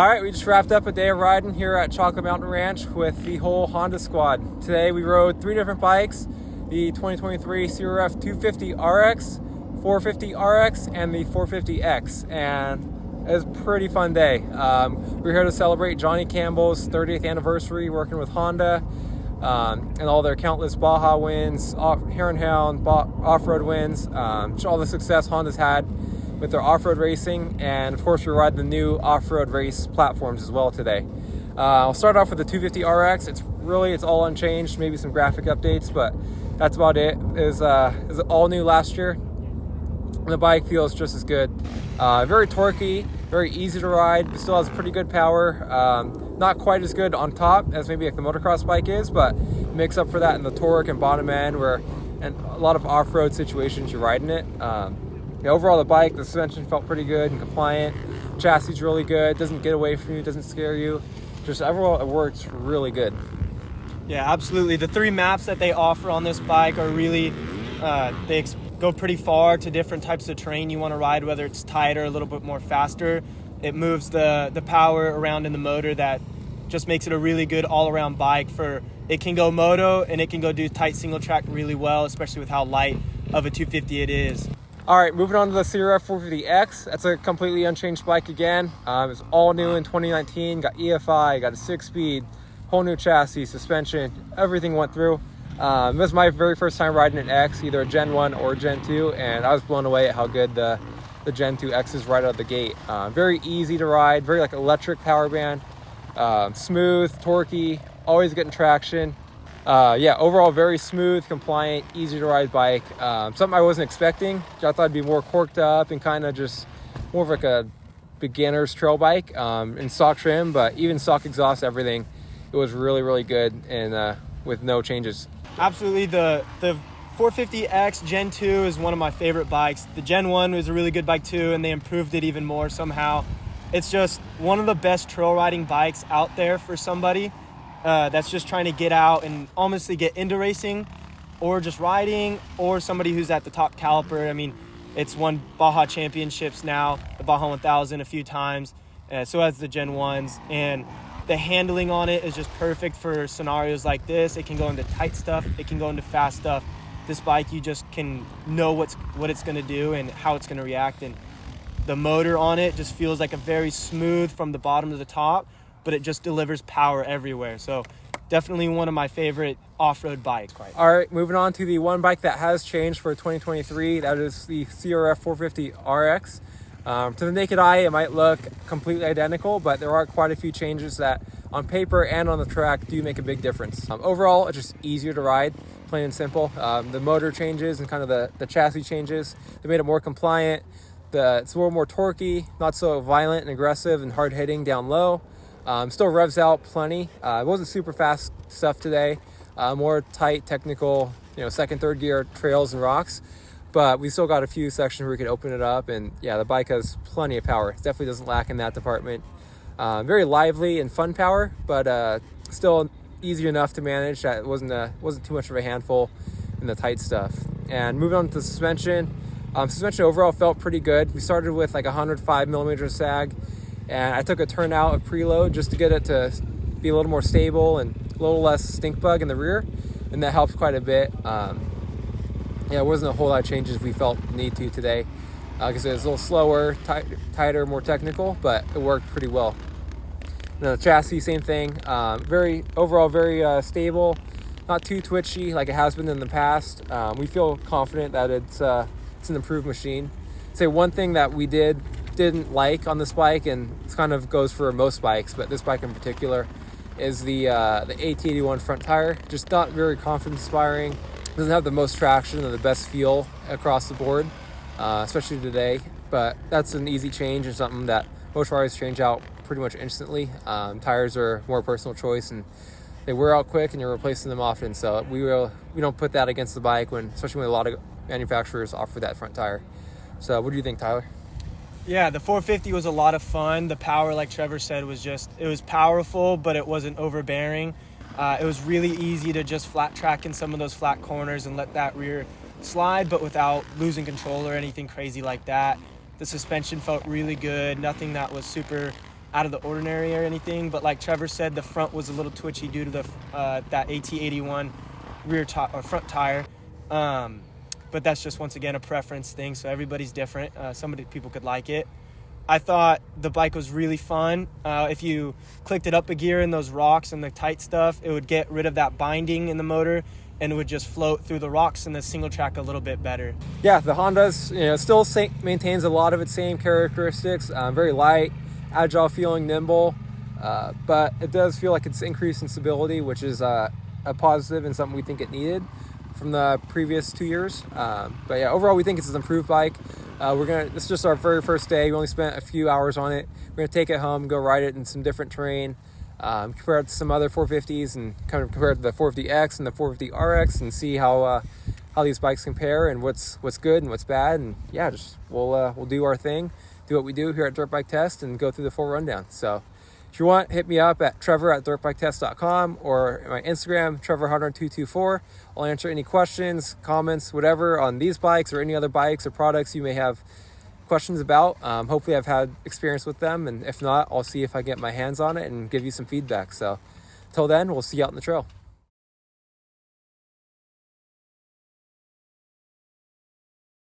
All right, we just wrapped up a day of riding here at Chocolate Mountain Ranch with the whole Honda squad. Today we rode 3 different bikes, the 2023 CRF250RX, 450RX, and the 450X, and it was a pretty fun day. We're here to celebrate Johnny Campbell's 30th anniversary working with Honda, and all their countless Baja wins, Hare and Hound, off-road wins, all the success Honda's had with their off-road racing, and of course we ride the new off-road race platforms as well today. I'll start off with the 250RX. It's all unchanged, maybe some graphic updates, but that's about it. It was all new last year. The bike feels just as good. Very torquey, very easy to ride, but still has pretty good power. Not quite as good on top as maybe like the motocross bike is, but makes up for that in the torque and bottom end, and a lot of off-road situations you're riding it. Overall, the bike, the suspension felt pretty good and compliant. Chassis is really good, doesn't get away from you, doesn't scare you. Just overall, it works really good. Yeah, absolutely. The 3 maps that they offer on this bike are really, they go pretty far to different types of terrain you want to ride, whether it's tighter, a little bit more faster. It moves the power around in the motor that just makes it a really good all-around bike. It can go moto and it can go do tight single track really well, especially with how light of a 250 it is. All right, moving on to the CRF450X. That's a completely unchanged bike again. It's all new in 2019. Got EFI, got a 6-speed, whole new chassis, suspension, everything went through. This was my very first time riding an X, either a Gen 1 or Gen 2, and I was blown away at how good the Gen 2 X is right out of the gate. Very easy to ride, very like electric power band, smooth, torquey, always getting traction. Overall very smooth, compliant, easy to ride bike. Something I wasn't expecting. I thought it'd be more corked up and kind of just more of like a beginner's trail bike in stock trim, but even stock exhaust, everything, it was really, really good and with no changes. Absolutely. The 450X Gen 2 is one of my favorite bikes. The Gen 1 was a really good bike too, and they improved it even more somehow. It's just one of the best trail riding bikes out there for somebody that's just trying to get out and honestly get into racing or just riding, or somebody who's at the top caliber. I mean, it's won Baja championships now, the Baja 1000 a few times, so has the Gen 1s, and the handling on it is just perfect for scenarios like this. It can go into tight stuff, it can go into fast stuff. This bike, you just can know what it's going to do and how it's going to react, and the motor on it just feels like a very smooth from the bottom to the top, but it just delivers power everywhere. So definitely one of my favorite off-road bikes. All right, moving on to the one bike that has changed for 2023. That is the CRF450RX. To the naked eye, it might look completely identical, but there are quite a few changes that on paper and on the track do make a big difference. Overall, it's just easier to ride, plain and simple. The motor changes and kind of the chassis changes. They made it more compliant. It's a little more torquey, not so violent and aggressive and hard-hitting down low. Still revs out plenty. It wasn't super fast stuff today. More tight, technical, second, third gear trails and rocks. But we still got a few sections where we could open it up, and yeah, the bike has plenty of power. It definitely doesn't lack in that department. Very lively and fun power, but still easy enough to manage that it wasn't too much of a handful in the tight stuff. And moving on to the suspension. Suspension overall felt pretty good. We started with like 105 millimeters sag, and I took a turnout of preload just to get it to be a little more stable and a little less stink bug in the rear, and that helped quite a bit. It wasn't a whole lot of changes we felt need to today, because it was a little slower, tighter, more technical, but it worked pretty well. And the chassis, same thing. Overall very stable, not too twitchy like it has been in the past. We feel confident that it's an improved machine. Say one thing that we didn't like on this bike, and it kind of goes for most bikes, but this bike in particular, is the AT81 front tire. Just not very confidence inspiring. Doesn't have the most traction or the best feel across the board, especially today, but that's an easy change and something that most riders change out pretty much instantly. Tires are more personal choice, and they wear out quick and you're replacing them often, so we don't put that against the bike, especially when a lot of manufacturers offer that front tire. So what do you think, Tyler? Yeah, the 450 was a lot of fun. The power, like Trevor said, it was powerful, but it wasn't overbearing. It was really easy to just flat track in some of those flat corners and let that rear slide, but without losing control or anything crazy like that. The suspension felt really good, nothing that was super out of the ordinary or anything, but like Trevor said, the front was a little twitchy due to the that AT81 front tire. But that's just, once again, a preference thing, so everybody's different. Some people could like it. I thought the bike was really fun. If you clicked it up a gear in those rocks and the tight stuff, it would get rid of that binding in the motor, and it would just float through the rocks in the single track a little bit better. Yeah, the Honda's still maintains a lot of its same characteristics. Very light, agile feeling, nimble, but it does feel like it's increased in stability, which is a positive and something we think it needed from the previous 2 years. But yeah, overall we think it's an improved bike. This is just our very first day. We only spent a few hours on it. We're gonna take it home, go ride it in some different terrain, compare it to some other 450s, and kind of compare it to the 450X and the 450RX, and see how these bikes compare and what's good and what's bad. And yeah, just we'll do our thing, do what we do here at Dirt Bike Test, and go through the full rundown. So if you want, hit me up at trevor@dirtbiketest.com or my Instagram, trevor224. I'll answer any questions, comments, whatever on these bikes or any other bikes or products you may have questions about. Hopefully I've had experience with them, and if not, I'll see if I get my hands on it and give you some feedback. So till then, we'll see you out in the trail.